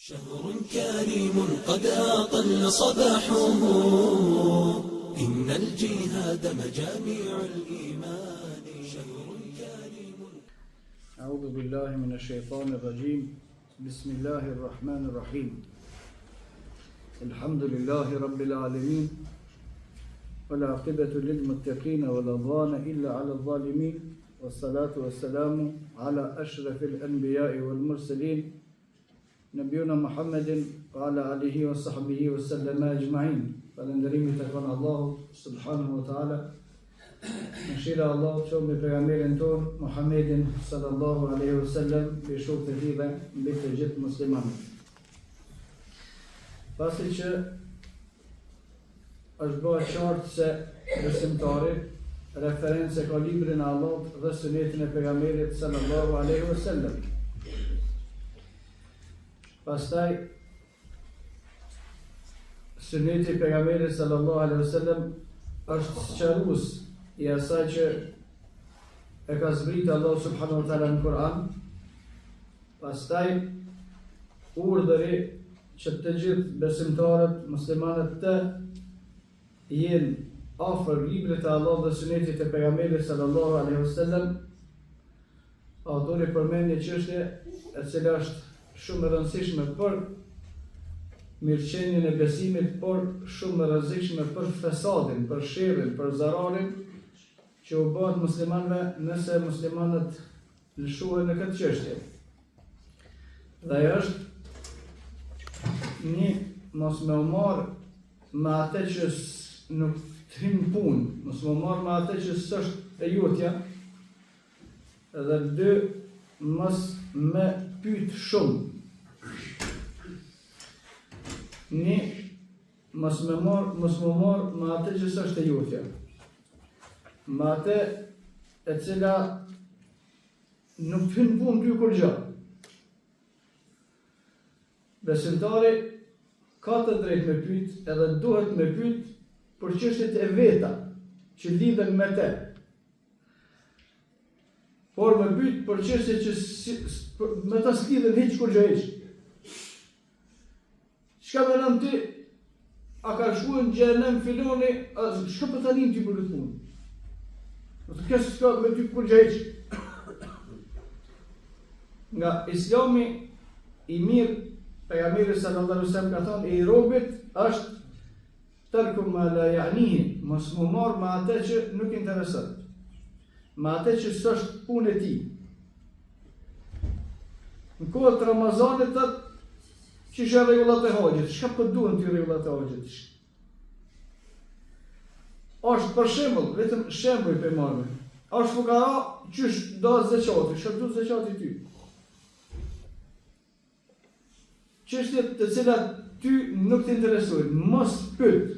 شهر كريم قد أطل صباحه إن الجهاد مجاميع الإيمان شهر كريم. أعوذ بالله من الشيطان الرجيم. بسم الله الرحمن الرحيم. الحمد لله رب العالمين والعاقبة للمتقين ولا عدوان إلا على الظالمين والصلاة والسلام على أشرف الأنبياء والمرسلين نبينا محمد وعلى آله وصحبه وسلم أجمعين. Falënderimi tek Allahu subhanahu wa taala. Mëshira Allahu qoftë me pejgamberin ton Muhammedin sallallahu alaihi wasallam, me shokët e tij dhe mbi të gjithë muslimanët. Pasi që është bërë qartë se besimtari referencë ka librin e Allahut dhe sunetin e pejgamberit sallallahu alaihi wasallam. Pastaj suneti i pejgamberit sallallahu alaihi wasallam është sqarues i asaj që e ka zbritur Allahu subhanahu wa taala në Kur'an. Pastaj urdhëri që të gjithë besimtarët, muslimanët të jenë afër librit të Allahut dhe sunetit të pejgamberit sallallahu alaihi wasallam. Autori përmend një çështje e cila është shumë e rëndësishme për mirëqenien e besimit, por shumë e rrezikshme për fesadin, për sherrin, për zararin që u bëhet muslimanëve nëse muslimanët lëshohen në këtë çështje. Dhe ajo është një mos me u marr me atë që nuk të hynë punë, mos me u marr me atë që s'është e jotja, edhe dy, mos me pyet shumë. Një, mos me marr me atë që s'është e jotja, me atë e cila nuk të hynë punë ty kur gjë. Besimtari ka të drejtë me pyet, edhe duhet me pyet për çështjet e veta që lidhen me te. Por me pyet për çështje që me ta s'lidhen hiç kur gjë hiç. Çka menon ti? A ka shkuar në xhenem filoni, çka po tani ti për të punë? Do të kesh s'ka me ty kur gjë hiç. Nga Islami i mirë, pejgamberi sallallahu alaihi wasallam ka thënë i robit është tarku ma la ya'nihi, mos mu marr me atë që nuk intereson, me atë që s'është punë e tij. Në kohën e Ramazanit thotë që është rregullat e haxhit, çka po duhen ti rregullat e haxhit? Është për shembull, vetëm shembull për marrë. Është fukara qysh do zeqati, çka do zeqati ty? Çështjet të cilat ty nuk të interesojnë, mos pyet.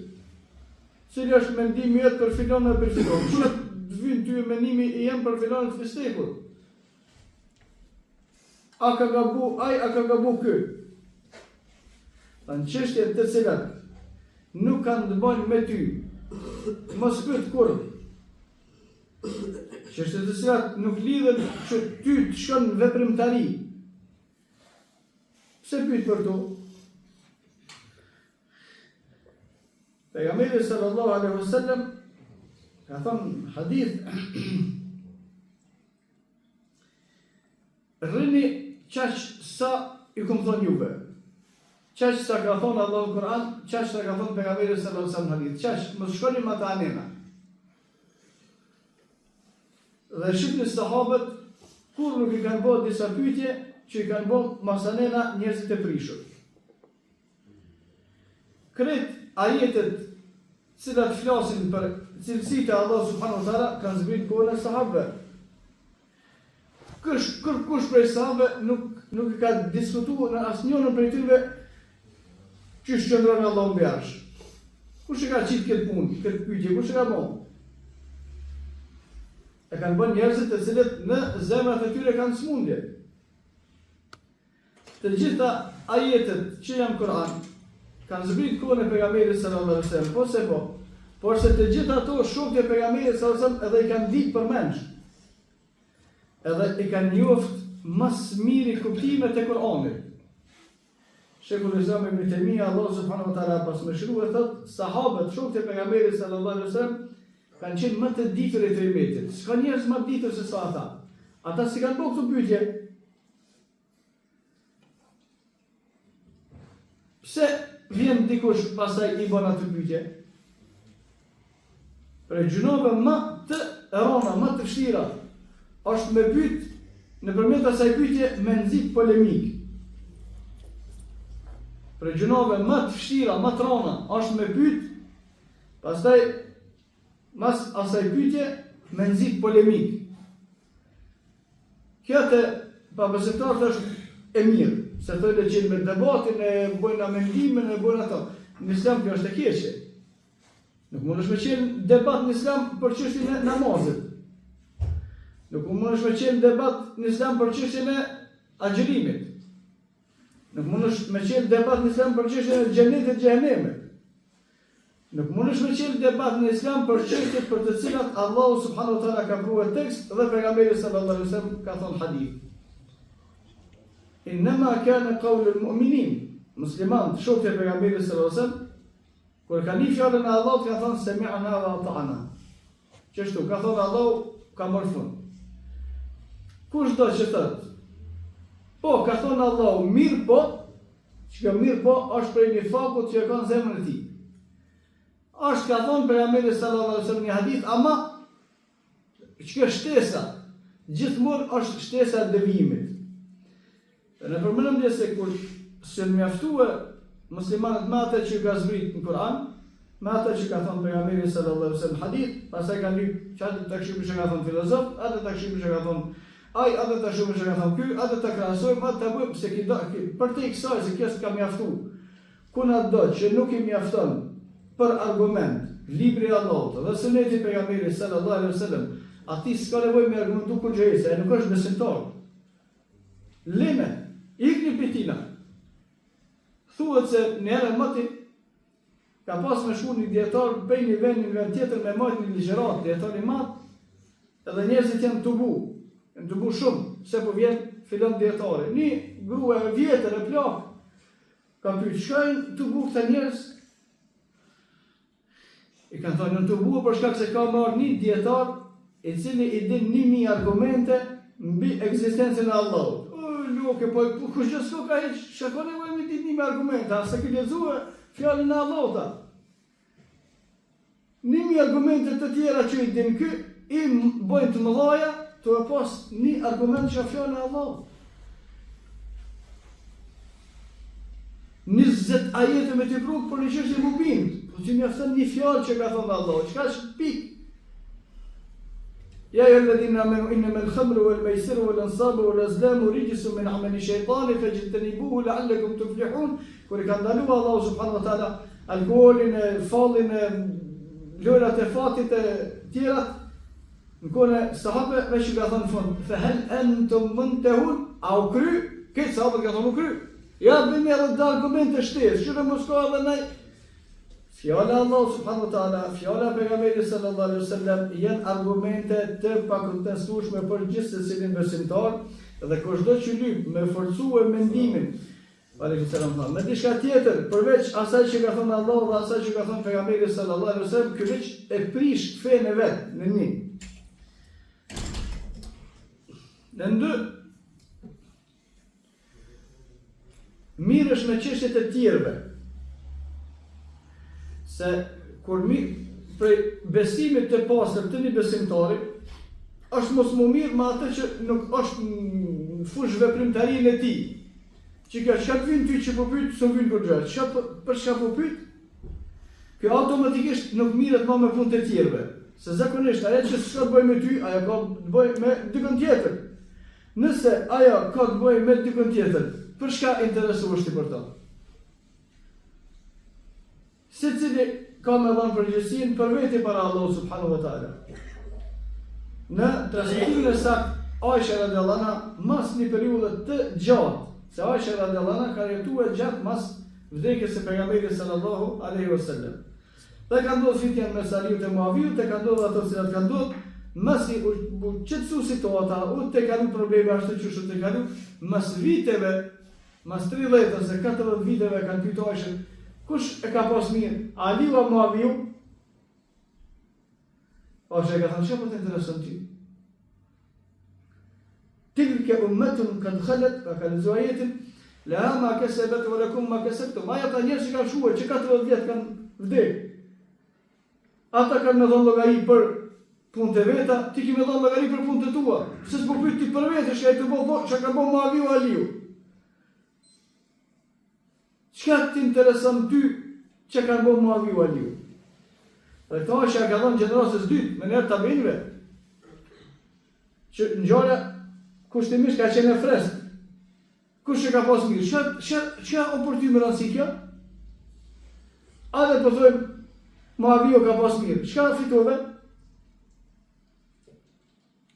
Cili është mendimi jot për filon apo për filon? Çka të vjen ty mendimi i jam për filon të festekut? A ka gabu ai, a ka gabu ky? Në çështjet të cilat nuk kanë të bëjnë me ty, mos pyet kur. Çështjet të cilat nuk lidhen që ty të shkon në veprimtari. Pse pyet për to? Pejgamberi sallallahu alaihi wasallam ka thënë hadith: rrini qaq sa i kom thonë juve. Qaq sa ka thonë Allahu në Kur'an, qaq sa ka thonë pejgamberi sallallahu alaihi wasallam hadith. Qaq mos shkoni me ata anena. Dhe shihni sahabët kur nuk i kanë bërë disa pyetje që i kanë bërë masanena njerëzit e prishur. Kret ajetet cilat flasin për cilësitë e Allahut subhanahu wa taala kanë zbritur kohën e sahabëve. Kush prej sahabëve nuk i ka diskutuar në asnjërin prej tyre që shëndron Allahu mbi arsh. Kush e ka qitë këtë punë, këtë pyetje, kush e ka bën? E kanë bën njerëzit të cilët në zemrat e tyre kanë smundje. Të gjitha ajetet që janë Kur'an kanë zbritur kohën e pejgamberit sallallahu alaihi wasallam, por se të gjitha ato shokët e pejgamberit sallallahu alaihi wasallam edhe i kanë ditë përmendsh. Edhe i kanë njoft më së miri kuptimet e Kur'anit. Shekull Islam ibn Taymija, Allah subhanahu wa taala pas më shkruaj thot, sahabët, shokët e pejgamberit sallallahu alaihi wasallam kanë qenë më të ditur e të umetit. S'ka njerëz më të ditur se sa ata. Ata si kanë bërë këtë pyetje. Pse vjen dikush pasaj i bën atë pyetje? Për gjunove më të rona, më të vështira, është me pyet nëpërmjet asaj pyetje me nxit polemik. Për gjunove më të vështira, më të rona, është me pyet, pastaj mas asaj pyetje me nxit polemik. Kjo të pabesimtarët është e mirë, se thonë që me debatin e bojnë mendimin e bojnë ato. Në Islam kjo është e keqe. Nuk mundesh me qenë debat në Islam për çështjen e namazit. Nuk mundesh me qenë debat në Islam për çështjen e agjërimit. Nuk mundesh me qenë debat në Islam për çështjen e xhenetit e xhenemit. Nuk mundesh me qenë debat në Islam për çështjet për të cilat Allahu subhanahu wa taala ka bërë tekst dhe pejgamberi sallallahu alaihi wasallam ka thënë hadith. Innama kana qawlu al-mu'minin. Muslimanët, shokët e pejgamberit sallallahu alaihi wasallam, kur kanë një fjalën e Allahut ka thënë sami'na wa ata'na. Çështu ka thënë Allahu ka marrë fund. Kush do që thotë? Po, ka thënë Allahu mirë po, që mirë po është prej një fakut që ka në zemrën e tij. Është ka thonë pejgamberi sallallahu alaihi wasallam një hadith, ama që shtesa gjithmonë është shtesa e devijimit. Ne përmendëm dhe se kur se mjaftua muslimanët me atë që ka zbrit në Kur'an, me atë që ka thonë pejgamberi sallallahu alaihi wasallam hadith, pastaj kanë lyp çfarë takshimin që ka thonë filozof, atë takshimin që ka thonë ai, atë takshimin që ka thonë ky, atë ta krahasojmë, atë ta bëjmë pse për te kësaj se kjo s'ka mjaftuar. Ku na do që nuk i mjafton për argument, libri i Allahut dhe suneti i pejgamberit sallallahu alaihi wasallam, aty s'ka nevojë me argumentu kur gjë, se ai nuk është besimtar. Leme, ikni pitina. Thuhet se në herën mëti ka pas me shku një dietar prej një vend tjetër me marrë një ligjërat, dietar i madh, edhe njerëzit janë tubu shumë, se po vjen filon dietari. Një grua e vjetër e plak, ka pyet shkojnë tubu këta njerëz. I kanë thonë në tubu për shkak se ka marrë një dietar i cili i din 1000 argumente mbi ekzistencën e Allahut. Nuk e po kush që s'ka hiç, çka nevojë me ditë një argumente, as e ke lexuar fjalën e Allahut. 1000 argumente të tjera që i din ky, i bojnë të mëdhaja, to e pas një argument që fjalën e Allahut. 20 ajete me të pruk për një çështje mubin, po ti mjafton një fjalë që ka thënë Allahu, çka është pik. يا أيها الذين آمنوا إنما الخمر والميسر والأنصاب والأزلام رجس من عمل الشيطان فاجتنبوه لعلكم تفلحون. Kur ka ndaluar Allahu subhanahu wa taala alkoolin, fallin, lojrat e fatit e tjera, në kohën e sahabëve veç ka thënë fund, fa hal antum muntahun, au kry, këtë sahabët ka thonë kry. Ja bëni edhe argumente shtesë, që mos ka edhe ndaj. Fjala e Allahut subhanahu wa taala, fjala e pejgamberit sallallahu alaihi wasallam janë argumente të pakontestueshme për gjithë secilin besimtar dhe kushdo që lyp me forcuar mendimin, me diçka tjetër përveç asaj që ka thënë Allahu dhe asaj që ka thënë pejgamberi sallallahu alaihi wasallam, ky veç e prish fenë vet në një. Në dy mirësh me çështjet e tjerëve. Se kur prej besimit të pastër të një besimtari, është mos më mirë me atë që nuk është në fush veprimtarinë e tij. Që ka çka vjen ty që po pyet, s'u vjen kur gjë. Për çka po pyet? Kjo automatikisht nuk mirret më me punë të tjerëve. Se zakonisht ajo që s'ka të bëjë me ty, ajo ka të bëjë me dikën tjetër. Nëse ajo ka të bëjë me dikën tjetër, për çka interesohesh ti për to? Secili ka me dhënë përgjegjësinë për veti para Allahut subhanahu wa taala. Në transmetimin e saktë, Aisha radhiyallahu anha mas një periudhë të gjatë, se Aisha radhiyallahu anha ka jetuar gjatë mas vdekjes së pejgamberit sallallahu alaihi wasallam. Dhe ka ndodhur fitjen me Saliut e Muaviut, dhe ka ndodhur ato që ka ndodhur, masi u qetësu situata, u te kanë probleme ashtu që të kanë, mas viteve, mas 30 ose 40 viteve kanë pyetoshin, kush e ka pas mirë? Aliu apo Muaviu? Ose e ka thënë, çfarë po të intereson ti? Tilke ummetun kad khalet, ka lexuar ajetin, la ma kasabat wa lakum ma kasabtum. Ma ata njerëz që kanë shkuar, që 40 vjet kanë vdekur. Ata kanë me dhënë llogari për punët e veta, ti ke me dhënë llogari për punët e tua. Pse s'po pyet ti për vetë, çka të bëj, çka ka bëu Muaviu Aliu? Çka të intereson ty çka ka bëu Muaviu Aliu? Dhe këto është që ka dhënë gjenerosës dytë, me nërë tabinve, që në gjore, kushtimisht ka qenë e freskë. Kush që ka pas mirë? Që për ty më rëndësi kjo? A dhe përthojmë, Muaviu ka pas mirë. Çka fitove?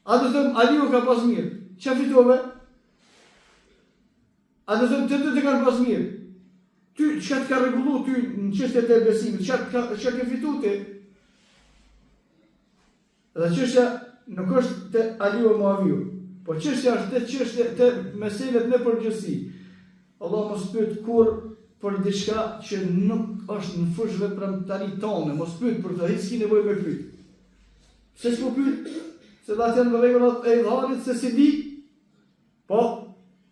A dhe thëmë, Aliu ka pas mirë. Çka fitove? A dhe thëmë, të kanë pas mirë. Ty, çka të ka rregullu ty në çështjet e besimit? Çka ke fitu ti? Dhe çështja nuk është te Aliu e Muaviu, po çështja është te çështje te meselet në përgjithësi. Allah mos pyet kur për diçka që nuk është në fushë veprimtarisë tonë, mos pyet për të, hiç s'ke nevojë me pyet. Pse s'po pyet? Se da të janë rregullat e idharit se si di, po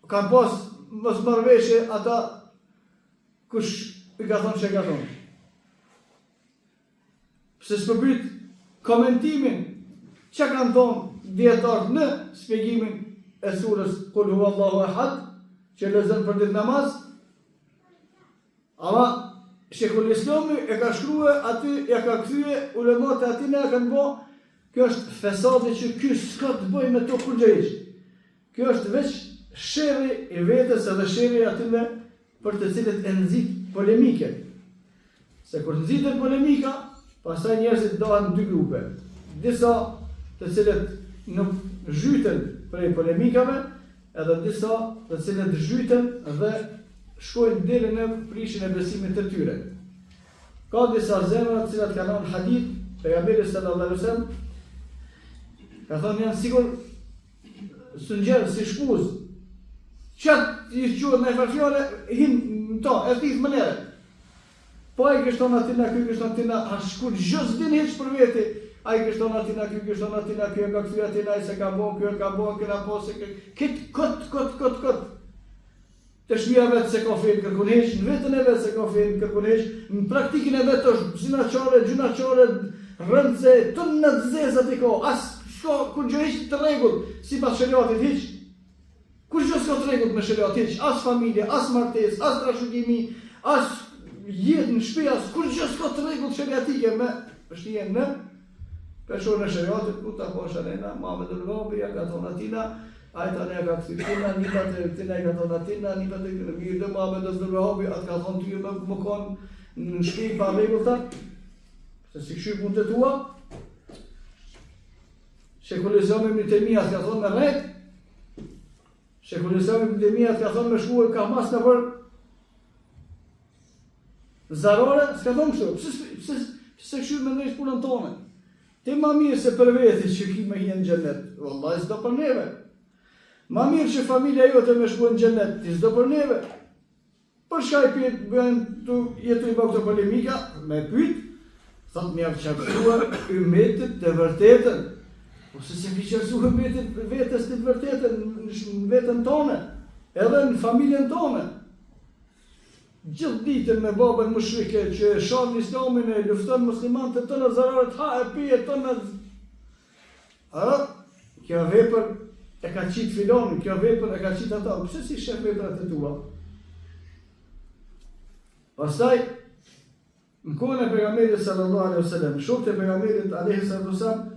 kanë pas mos marrëveshje ata kush i ka thonë që ka thonë. Pse s'po pyet komentimin që kanë thonë dietarët në shpjegimin e surës Kul huwallahu ahad, që lezën për ditë namaz, ama Sheikhul Islami e ka shkruar aty, ja ka kthye ulemat e aty ne kanë bë, kjo është fesadi që ky s'ka të bëjë me to kurrëhiç. Kjo është veç sherri i vetes edhe sherri atyve për të cilët e nxit polemike. Se kur nxitet polemika, pastaj njerëzit dohen në dy grupe. Disa të cilët nuk zhyten prej polemikave, edhe disa të cilët zhyten dhe shkojnë deri në prishjen e besimit të tyre. Ka disa zemra të cilat kanë dhënë hadith, pejgamberi sallallahu alaihi wasallam ka thënë janë sigur sëngjerë si shkuz. Qatë i shquat në e farfjore, hinë to, e thith më nere. Po a i kështon atina, kjo kështon atina, a shkur gjës din heq për veti. A i kështon atina, kjo kështon atina, kjo ka këthy atina, i se ka bon, kjo ka bon, këna po, se këtë. Të shmija vetë se ka fejnë kërkun heq, në vetën e vetë se ka fejnë kërkun heq, në praktikin e vetë është zinaqare, gjunaqare, rëndze, të në të zezat i ka, asë kur gjë heq të regull, si pas shëriatit heq. Kur gjë s'ka të regull me shëriatit heq, as familje, as martes, as trashëgimi, as jetë në shpi, as kur gjë s'ka të regull shëriatike me pështije në peshore në shëriatit, ku ta po shërena, Muhammed Ulgabi, ja ka thonë atina, ajta ne ka këthirina, një patë të ne ka thonë atina, një patë të mirë dhe Muhammed Ulgabi, atë ka thonë ty më konë në shpi pa regullta, se si këshy punë të tua, Sheikhul Islam ibn Taymija ka thonë me rrejt, Sheikhul Islam ibn Taymija ka thonë me shkuar ka mas në për zarore, s'ka thonë kështu, pse këshur me ndrejsh punën tonë. Ti ma mirë se për vetit që ki me hjenë në gjennet, vëllaj s'do për neve. Ma mirë që familja jote me shkuar në gjennet, ti s'do për neve. Për shka i pyet, bëhen të jetu i bëgë të polemika, me pyet, thotë me javë qartësuar ymetit të vërtetën, ose se ki qërësuhe vetës të vërtetën në vetën tonë, edhe në familjen tonë. Gjithë ditën me babën mushrike që e shanë islamin e lufton muslimantët të në zararët, ha e pije të në... Kjo vepër e ka qitë filonin, kjo vepër e ka qitë ata, pëse si shef vepërat e tua? Pastaj, në kohën e pejgamberit sallallahu alaihi wasallam, shokët e pejgamberit alaihi sallam,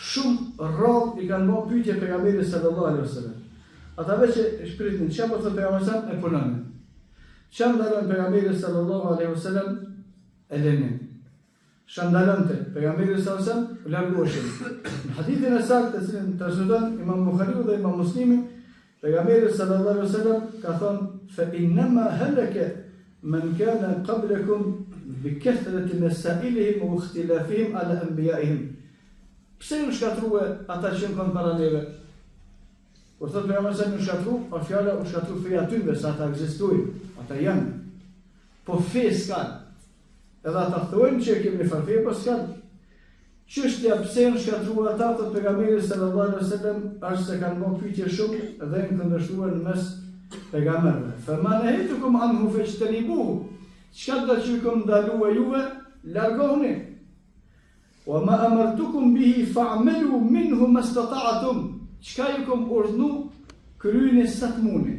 shumë rrallë i kanë bërë pyetje pejgamberit sallallahu alaihi wasallam. Ata veç e shpritin, çfarë po thotë pejgamberi sallallahu e punon. Çfarë ndalon pejgamberi sallallahu alaihi wasallam e lenin. Çfarë ndalonte pejgamberi sallallahu alaihi wasallam largoshin. Në hadithin e saktë të cilin transmeton Imam Buhariu dhe Imam Muslimi, pejgamberi sallallahu alaihi wasallam ka thënë fa inma halaka man kana qablakum bi kathrati masailihim wa ikhtilafihim ala anbiya'ihim. Pse ju shkatrua ata që në kanë para neve? Kur thot pejgamberi sa në shatru, o fjala u shatru feja tyve, sa ata ekzistojnë, ata janë. Po fe s'kan. Edhe ata thojnë që kemi një farfe, po s'kan. Çështja pse në shkatrua ata, thot pejgamberi sallallahu alaihi wasallam, është se kanë bërë pyetje shumë dhe në këndështuar në mes pejgamberëve. Fema nahaytukum anhu fajtanibuhu. Çka do të ju ndalua juve, largohuni. Wa ma amartukum bihi fa'malu minhu mastata'tum. Çka ju kom urdhnu, kryeni sa të muni.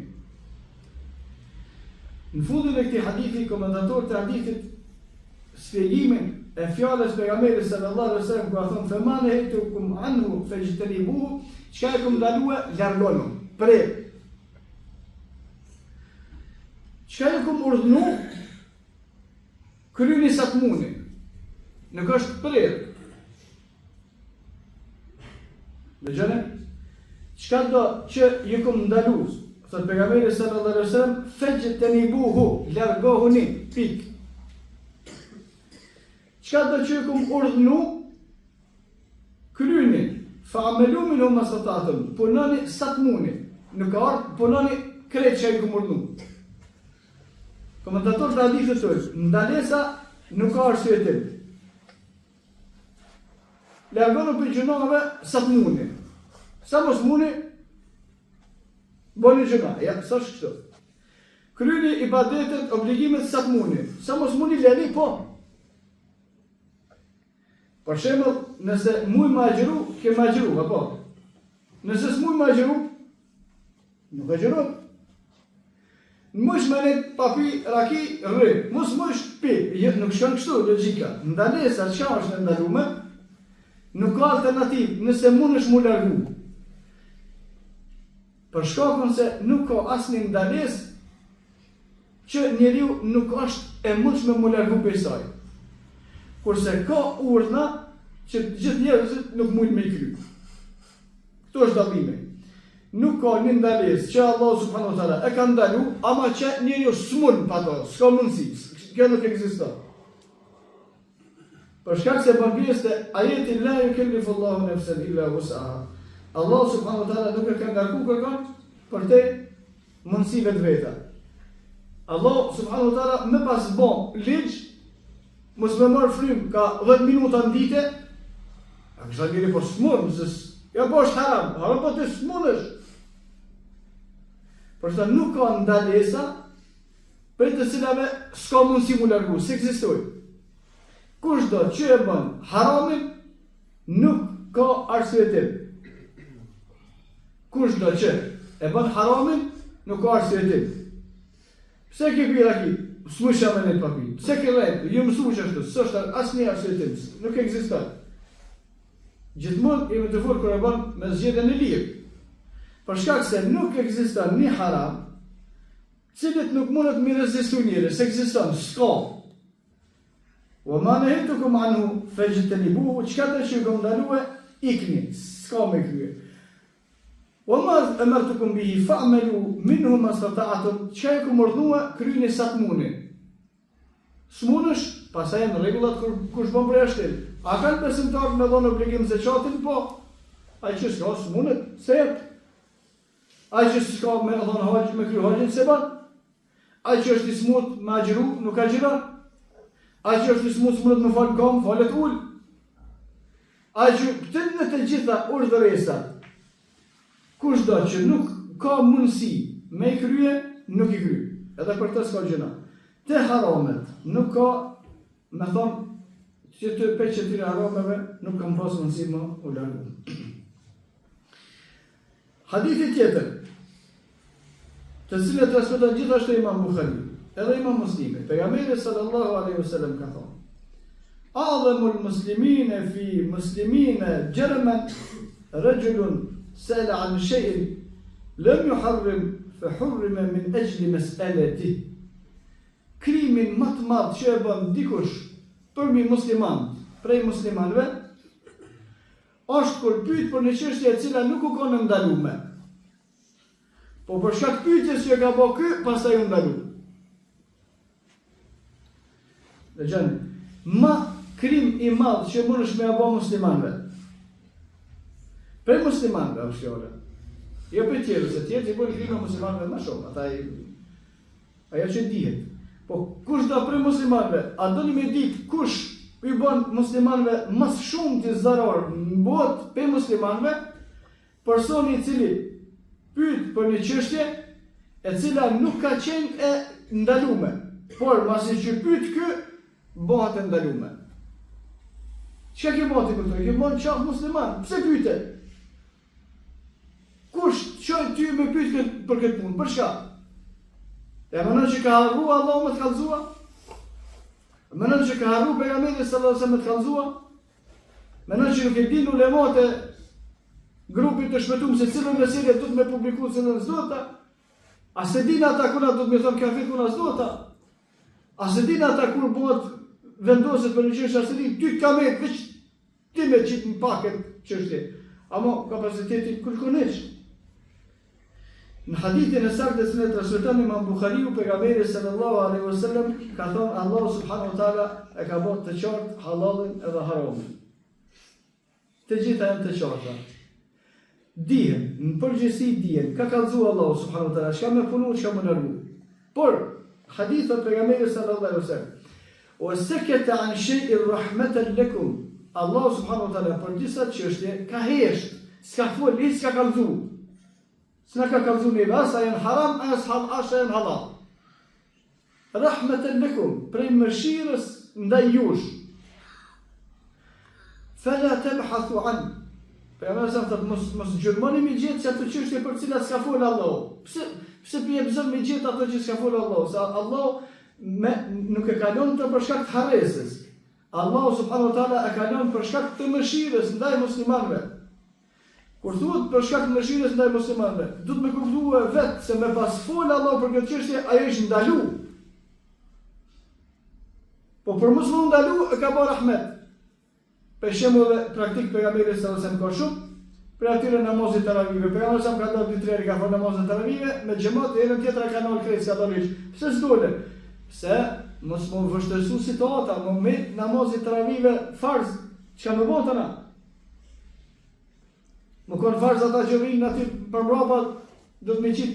Në fundin e këtij hadithi, komentatorët e hadithit shpjegimin e fjalës pejgamberit sallallahu alaihi wasallam, ku ka thënë fema nahaytukum anhu fajtanibuhu, çka ju kom ndalua, largonu. Prej. Çka ju kom urdhnu, kryeni sa të muni. Nuk është prej. Dëgjoni? Çka do që ju kom ndalu, thot pejgamberi sallallahu alaihi wasallam, fajtanibuhu, largohuni, pik. Çka do që ju kom urdhnu, kryeni, fa'malu minhu mastata'tum, punoni sa të muni. Nuk ka ardhur punoni krejt që ju kom urdhnu. Komentatorët e hadithit thonë, ndalesa nuk ka arsye tim. Largonu për gjunave sa të muni. Sa mos muni, boni gjuna. Ja, sa është kështu. Kryeni ibadetet, obligimet sa të muni. Sa mos muni, leni po. Për shembull, nëse muj ma agjëru, ke ma agjëru, apo? Nëse s'muj ma agjëru, nuk agjëru. Mësh me ne papi, raki, rri. Mësh pi. Nuk shkon kështu, logjika. Ndalesa, çka është e ndalume? Nuk ka alternativë, nëse mundesh mu largu. Për shkakun se nuk ka asnjë ndalesë që njeriu nuk është e mundshme mu largu prej saj. Kurse ka urdhna që gjithë njerëzit nuk mund me i kry. Këto është dallimi. Nuk ka një ndalesë që Allah subhanahu wa taala e ka ndalu, ama që njeriu s'mund pa to, s'ka mundësi. Kjo nuk ekziston. Për shkak se përgjes të ajetin la yukallifu Allahu nafsan illa wus'aha. Allah subhanahu wa taala nuk e ka ngarku kërkon për te mundësive të veta. Allah subhanahu wa taala më pas bon ligj, mos më marr frym ka 10 minuta në ditë. A kisha njëri po s'mund, ja po është haram, haram po të s'mundesh. Por sa nuk ka ndalesa për të cilave s'ka mundësi mu largu, s'ekzistojnë. Kushdo që e bën haramin, nuk ka arsyetim. Kushdo që e bën haramin, nuk ka arsyetim. Pse ke pi raki? S'musha me ne papi. Pse ke rejt? Ju mësu që ashtu, s'është asnjë arsyetim, nuk ekziston. Gjithmonë jemi të fortë kur e bën me zgjedhjen e lirë. Për shkak se nuk ekziston një haram, cilët nuk mundet mi rezistu njëri, s'ekziston, s'ka. Wa ma nahaytukum anhu fajtanibuhu, çka do që ju kom ndalue, ikni, s'ka me krye. Wa ma amartukum bihi fa'malu minhu mastata'tum, çka ju kom urdhua, kryeni sa të muni. S'munësh, pastaj në rregullat kush bën për jashtë. A kanë besimtarët me dhënë obligim zakatin? Po. Ai që s'ka s'munët, se ai që s'ka me dhënë haxh me kry haxhin se ban. Ai që është i smut me agjëru, nuk agjiron. Ai që është i smut s'munët me fal kam, falet ul. Ai që këtë në të gjitha urdhëresa, kushdo që nuk ka mundësi me i krye, nuk i krye. Edhe për të s'ka gjëna. Te haramet, nuk ka, me thonë, që të peqë të harameve, nuk kam pas mundësi më u largu. Hadithi tjetër, të cilët transmeton gjithashtu Imam Buhari, edhe Imam Muslimi, pejgamberi sallallahu alaihi wasallam ka thonë: "A'dhamul muslimina fi muslimina jarman rajulun sa'ala 'an shay'in lam yuharrim fa hurrima min ajli mas'alatihi." Krimin më të madh që e bën dikush përmi musliman, prej muslimanëve, është kur pyet për një çështje e cila nuk u ka ndaluar. Po për shkak pyetjes që ka bërë ky, pastaj u ndalu. Dëgjoni, më krim i madh që mundesh me apo muslimanëve. Për muslimanëve është fjala. Jo për tjerë, se tjerë që i bojnë krime muslimanëve më shumë, ajo që dihet. Po kush do prej muslimanëve, a doni me ditë kush i bën muslimanëve më shumë të zarar në botë për muslimanëve, personi i cili pyet për një çështje e cila nuk ka qenë e ndalume, por masi që pyet kë, bëhet e ndalume. Çka ke bëti për të? Ke bën qaf musliman, pse pyete? Kush çoj ty me pyet për këtë punë? Për çka? E mënon që ka harru Allahu me të kallëzua? Mënon që ka harru pejgamberi sallallahu alajhi wasallam me të kallëzua? Mënon që nuk e din ulemat e grupit të shpëtuar se cilën meselë do të me publikuar cilën s'do ta? A se din ata kur do të më thonë ka fitur as do ta? A se din ata kur bëhet vendoset për një çështje asnjë ty ka me veç ti me çit në paket çështje. Ama kapaciteti kërkonesh. Në hadithin e saktës në transmeton Imam Buhariu pejgamberi sallallahu alaihi wasallam ka thënë Allahu subhanahu wa taala e ka bërë të qartë halalin edhe haramin. Të gjitha janë të qarta. Dihen, në përgjithësi dihen, ka kallëzuar Allahu subhanahu wa taala çka më punu, çka më largu. Por hadithi e pejgamberit sallallahu alaihi wasallam wa sakata an shay'in rahmatan lakum. Allahu subhanahu wa taala për disa çështje ka hesht, s'ka fol, s'ka kallëzuar. S'na ka kallëzuar ne asa janë haram, asa janë halal. Rahmatan lakum, prej mëshirës ndaj jush. Fala tabhathu an. Pejgamberi sa thotë mos gjurmoni me gjetë ato çështje për cilat s'ka fol Allahu. Pse pije bëzon me gjetë ato që s'ka fol Allahu? Sa Allahu nuk e kalon të për shkak të harresës. Allahu subhanahu wa taala e kalon për shkak të mëshirës ndaj muslimanëve. Kur thuhet për shkak të mëshirës ndaj muslimanëve, duhet me kuptuar vetë se me pas fol Allahu për këtë çështje ajo është ndalu. Po për mos më ndalu e ka bërë rahmet. Për shembull praktik pejgamberi sallallahu alajhi wasallam ka shumë për atyre namazit taravive. Pejgamberi sa ka dhënë ditë ka fal namazin taravive me xhamat dhe herën tjetër ka ndal kres katoliç. Pse s'dole? Pse mos më vështirësu situata, më me namazit taravive farz, çka më bën tani? Më kon farz ata që vinë aty për mbrapa do të më qit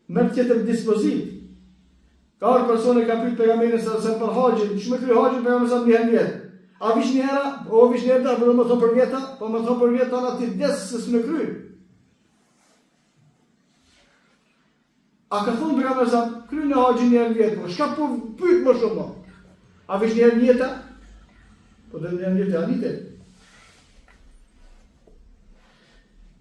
me tjetër dispozit. Ka orë persone ka pyet pejgamberin se për haxhin, çmë kry haxhin pejgamberi sa një herë. A vish një herë, o vish një herë, po më thon për vjeta, po më thon për vjeta aty des se s'më kry. A ka thonë pejgamberi sa kry në haxhin një herë vjet, po çka po pyet më shumë? A vish një herë në jetë? Po do një herë anite.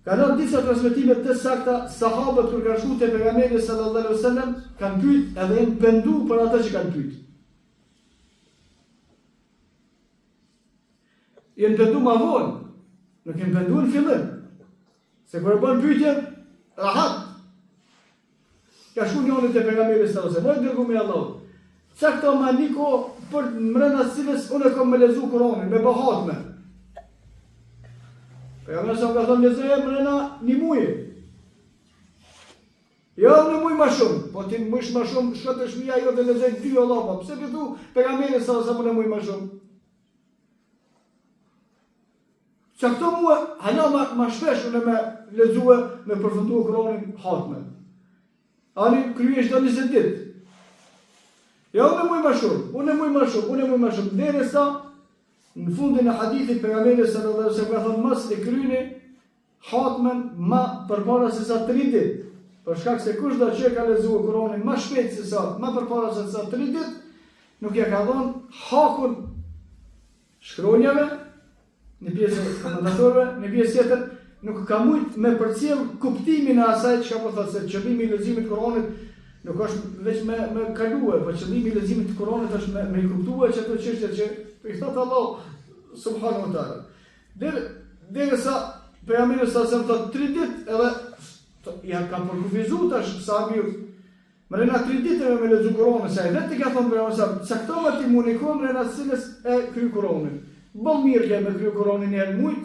Ka dhënë disa transmetime të sakta, sahabët kur kanë shkuar te pejgamberi sallallahu alaihi wasallam kanë pyet edhe janë penduar për ata që kanë pyet. Janë penduar më vonë, nuk janë penduar në fillim. Se kur bën pyetje, rahat. Ka shkuar njëri te pejgamberi sallallahu alaihi wasallam, dërgoi me Allah. Sakta më niko për mbrëmja cilës unë kam me lexu Kur'anin me bahatme. Pejgamberi sa ka thënë lexoje mrena një muaj. Jo në muaj më shumë, po ti mësh më shumë shkot e shmia jo të lexoj 2 Allahu. Pse ti thu pejgamberi sa në muaj më shumë? Çka këto mua hala më shpesh unë me lexue me përfunduar Kur'anin hatme. Ani kryesh do 20 ditë. Jo në muaj më shumë, unë muaj më shumë, derisa në fundin e hadithit pejgamberi sallallahu alaihi wasallam ka thënë mos e kryeni hatmen më përpara se sa 3 ditë. Për shkak se kush do që ka lexuar Kur'anin më shpejt se sa, më përpara se sa 3 ditë, nuk ja ka dhënë hakun shkronjave në pjesën komentatorëve, në pjesë tjetër nuk ka mujt me përcjell kuptimin e asaj çka po thotë se qëllimi i leximit të Kur'anit nuk është veç me kaluar, por qëllimi i leximit të Kur'anit është me kuptuar çdo çështje që i thot Allah subhanahu wa taala. Derisa pejgamberi sa thot 3 ditë edhe ja kanë përkufizuar tash sahabiu. Mrena 3 ditë me lexu Kur'anin, sa vetë ka thonë pejgamberi sa caktohet ti munikon rena cilës e kry Kur'anin. Bën mirë që me kry Kur'anin një herë mujt,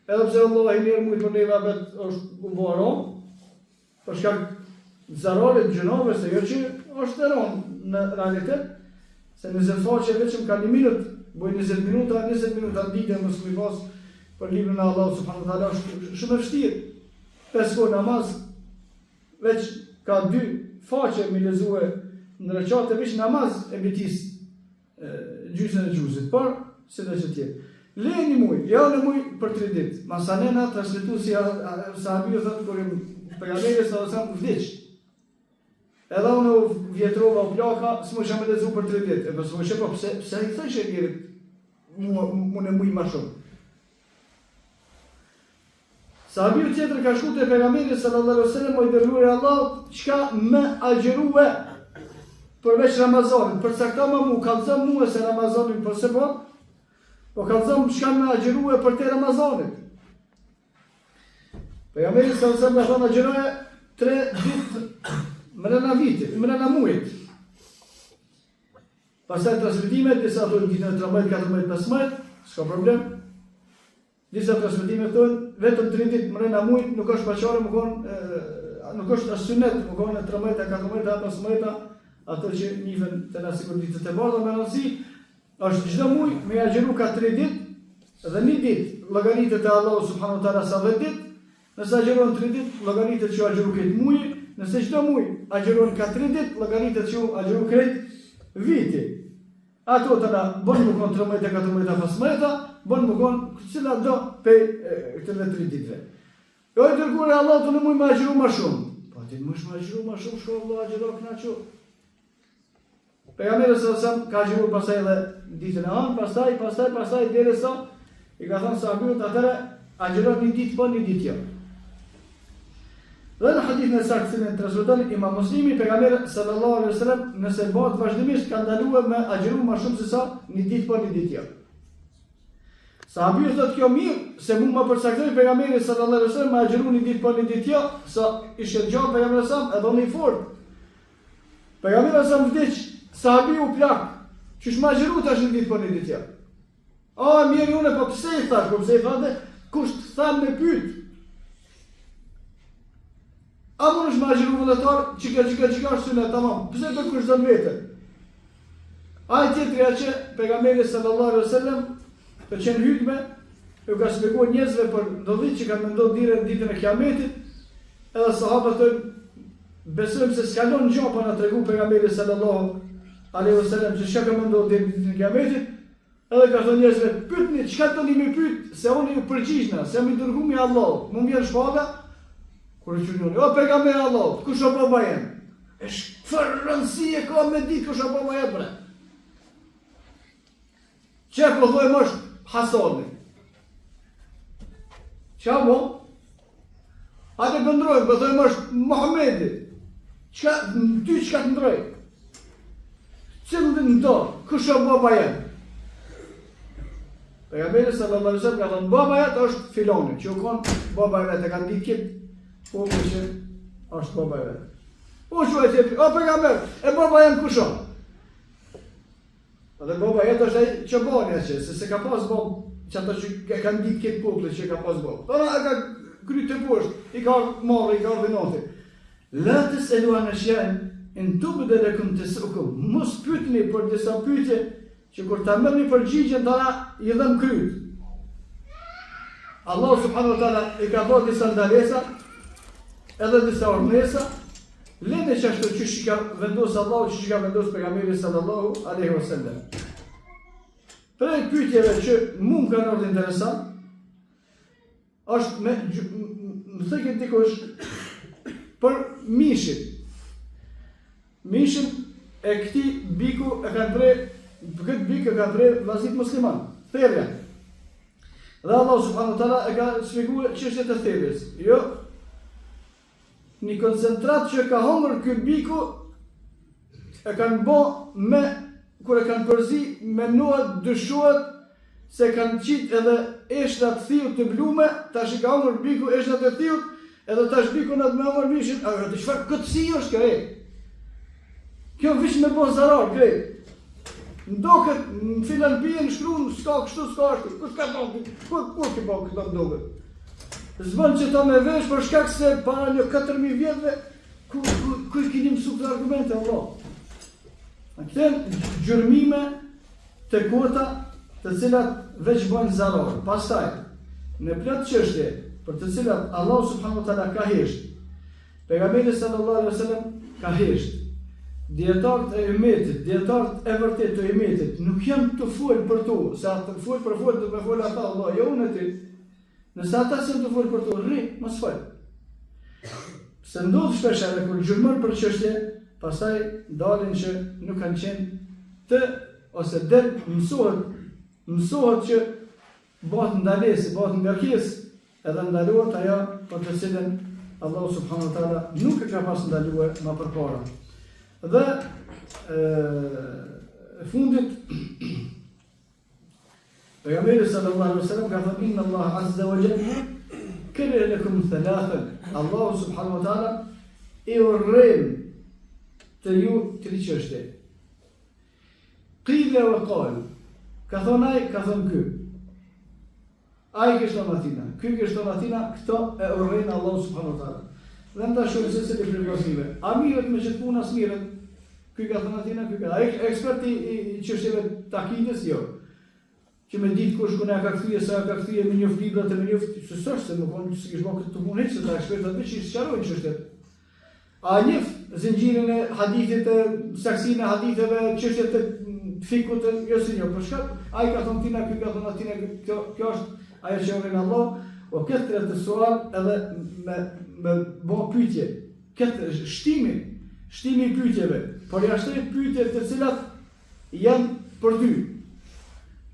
edhe pse Allah i mirë mujt për neva vet është u boron, për shkak zarale të gjënove se jo që është të ronë në realitet, se 20 faqe veçëm ka 1 minutë, boj 20 minuta në ditë mësë këmi pas për librin e Allahut subhanahu wa taala është shumë e vështirë. 5 kohë namaz veç ka 2 faqe me lexue në recate veç namaz e bitis gjysën e gjuzit, por se dhe që tjetë. Lejni muj, ja në muj për 3 ditë. Masanena, transmituesi sahabiu thotë kur pejgamberi sa vdiq. Edhe unë vjetrova u plaka, s'musha me lezu për 3 ditë. E për s'musha po, pse i thëshe njerit mu në muj ma shumë. Sahabiu tjetër ka shku të pejgamberi sallallahu alaihi wasallam o i dërguari i Allahut, çka më agjerue përveç Ramazanit, përcaktoma mu kallëzëm mua se Ramazanin për se po kallëzëm çka më agjerue për te Ramazanit. Pejgamberi sallallahu alaihi wasallam ka thonë agjerue 3 ditë mrena vitit, mrena muajit. Pastaj transmetimet, disa thonë ditën 13, 14, 15, s'ka problem. Disa transmetime thonë vetëm 3 ditë mrena muajit, nuk është paqare, nuk është as sunet, më konë 13, 14, 15, ato që njihen të na sikur ditët e bardha me rëndësi, është çdo muaj me agjeru ka 3 ditë dhe 1 ditë llogaritet e Allahu subhanahu wa taala sa 10 ditë. Nëse agjeron 3 ditë, llogaritet që agjeru këtë muaj, nëse çdo muaj agjeron ka 3 ditë, llogaritet që agjeru këtë viti. Ato të na bën më konë 13, 14, 15, bën më konë cila do pe këto 3 ditëve. Jo i dërguari i Allahut në muaj më agjeru më shumë. Po ti më shumë agjeru më shumë, shko Allah agjeru kënaqur. Pejgamberi sallallahu ka agjeruar pastaj edhe ditën e anë, pastaj derisa i ka thënë sahabët atëre agjeron 1 ditë po 1 ditë jo. Dhe në hadith në saktë cilën transmeton Imam Muslimi, pejgamberi sallallahu alaihi wasallam nëse bëhet vazhdimisht ka ndaluar me agjeru më shumë se sa 1 ditë po 1 ditë jo. Sahabët thotë kjo mirë, se mund më përcaktoi pejgamberi sallallahu alaihi wasallam me agjeru 1 ditë po 1 ditë jo, sa ishte gjallë pejgamberi sallallahu edhe në fort. Pejgamberi sallallahu vdiq, sahabi u plak, që shma agjeru tash 1 ditë po 1 ditë jo. A, mirë une, po pse i thash, po pse i thate, kush të thamë me pyt. A më nëshma agjeru vëlletar, qika është synet, tamam, pse të kush dënë vetën. A i tjetëria që pejgamberi sallallahu alaihi wasallam për qenë hytme, ju ka shpjeguar njerëzve për ndodhit që ka mendon ditën e kiametit, edhe sahabët të besojmë se s'kalon gjë pa na tregu pejgamberi sallallahu alaihi wasallam që çka ka menduar ditën e kiametit, edhe ka thënë njerëzve, pyetni çka doni më pyet, se unë ju përgjigjna, se më dërgumi Allah, më vjen shpalla, kur e qyni, o pejgamberi Allah, kush o baba jem? Çfarë rëndësie ka me ditë kush o baba jem bre? Çe po thoj mosh Hasani. Çka mo? Hajde bëndrojmë, po thoj mosh Muhamedi. Ty çka të ndroj? Cilën do, kush o baba jem? Pejgamberi sallallahu alaihi wasallam ka thënë baba jet është filoni, që u konë baba jet e kanë ditë këtë, po që është baba jet. Po që e tjepi, o pejgamber, e baba jem kush o? Dhe baba jet është ai që bani që, se ka pas bab, që ato që e kanë ditë këtë popullë që ka pas bab. Dhe e ka kryt të poshtë, i ka marrë, i ka ordinati. La tes'aluan ashyan in tubda lakum tasukum. Mos pyetni për disa pyetje që kur ta merrni përgjigjen tana i dhëm kryt. Allah subhanahu wa taala i ka bërë disa ndalesa, edhe disa urnesa, lene që ashtu që shika vendosë Allahu, që shika vendosë pejgamberi sallallahu alaihi wasallam. Prej pyetjeve që mund kanë ardhur interesant, është më thënë dikush për mishin. Mishin e këti biku e kanë pre, këtë bik e kanë pre vllazit musliman, thirrja. Dhe Allah subhanahu wa taala e ka shpjeguar çështjet e thirrjes. Jo, një koncentrat që ka hongër ky biku e kanë bë me, kur e kanë përzi, menohet, dyshohet se kanë qit edhe eshrat thiut të blume, tash i ka hongër biku eshrat e thiut, edhe tash biku në të me hongër mishin, a të çfarë këtësi është kjo e? Kjo vish me bon zarar, krej. Ndoket, në filan bije në shkru, s'ka kështu, s'ka ashtu, kus ka bon, kur ki bon këta ndoket? Zbën që ta me vesh për shkak se para një 4.000 vjetëve, ku i kini mësu këtë argumente, Allah. Në këten gjërmime të kota të cilat veç bojnë zarar. Pastaj, në plot çështje për të cilat Allah subhanahu wa taala ka hesht, pejgamberi sallallahu alaihi wasallam ka hesht, dietarët e umetit, dietarët e vërtet të umetit nuk janë të fol për to, sa të fol për fol do të fol ata Allah, jo unë ti. Nëse ata s'e të fol për to, rri, mos fol. Se ndodh shpesh edhe kur gjurmon për çështje, pastaj dalin që nuk kanë qenë të ose del mësohet që bëhet ndalesë, bëhet ngarkesë, edhe ndalohet ajo për të cilën Allahu subhanahu wa taala nuk e ka pas ndaluar më përpara. Dhe fundit pejgamberi sallallahu alaihi wasallam ka thënë inna Allah azza wa jalla kariha lakum thalathan. Allahu subhanahu wa taala i urren të ju tri çështje. Qila wa qal. Ka thonë ai, ka thonë ky. Ai kështë matina, ky kështë matina, këto e urrejnë Allahu subhanahu wa taala. Dhe nda shumë se të prirosive. A mirët me qëtë puna s'mirët? Ky ka thonë atina, ky ka. A ekspert i çështjeve takidës, jo. Që me ditë kush kuna ka kthye, sa ka kthye, me njoft librat e me njoft, se më konë që s'kish bërë këtë punë, se ta ekspertat me që i sqarojnë çështjet. A njef zinxhirin e hadithit, saksinë e haditheve, çështjet e fikut, jo si një, për shkak, ai ka thonë tina, ky ka thonë atina, kjo është ajo që urren Allah, o këtë të sual edhe me bo pyetje. Këtë shtimi i pyetjeve, por jashtë pyetjet të cilat janë për ty.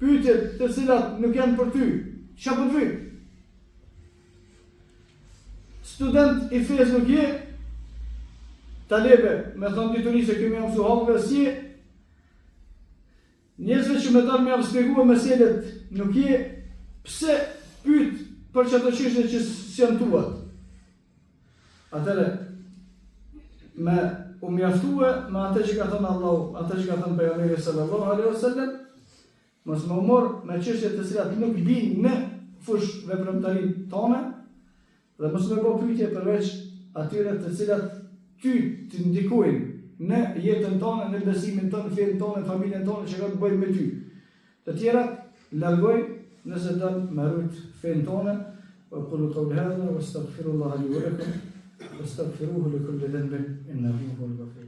Pyetjet të cilat nuk janë për ty, çfarë po ty? Student i fesë nuk je, talebe, me thonë dituri se kemi mësu halve si, njerëzve që me dalë me javë spjegua meselet nuk je, pse pyet për çato çështje që s'janë tuat? Atëre, me u mjaftue me atë që ka thënë Allahu, atë që ka thënë pejgamberi sallallahu alaihi wasallam, mos më mor me çështje të cilat nuk vijnë në fush veprimtarinë tonë, dhe mos më bëj pyetje përveç atyre të cilat ty të ndikojnë në jetën tonë, në besimin tonë, në fenë tonë, në familjen tonë që ka të bëjë me ty. Të tjerat largoj nëse dëmë me rrujt fenë tonë, وأقول قولي هذا واستغفر الله لي ولكم واستغفروه لكل ذنب إنه هو الغفور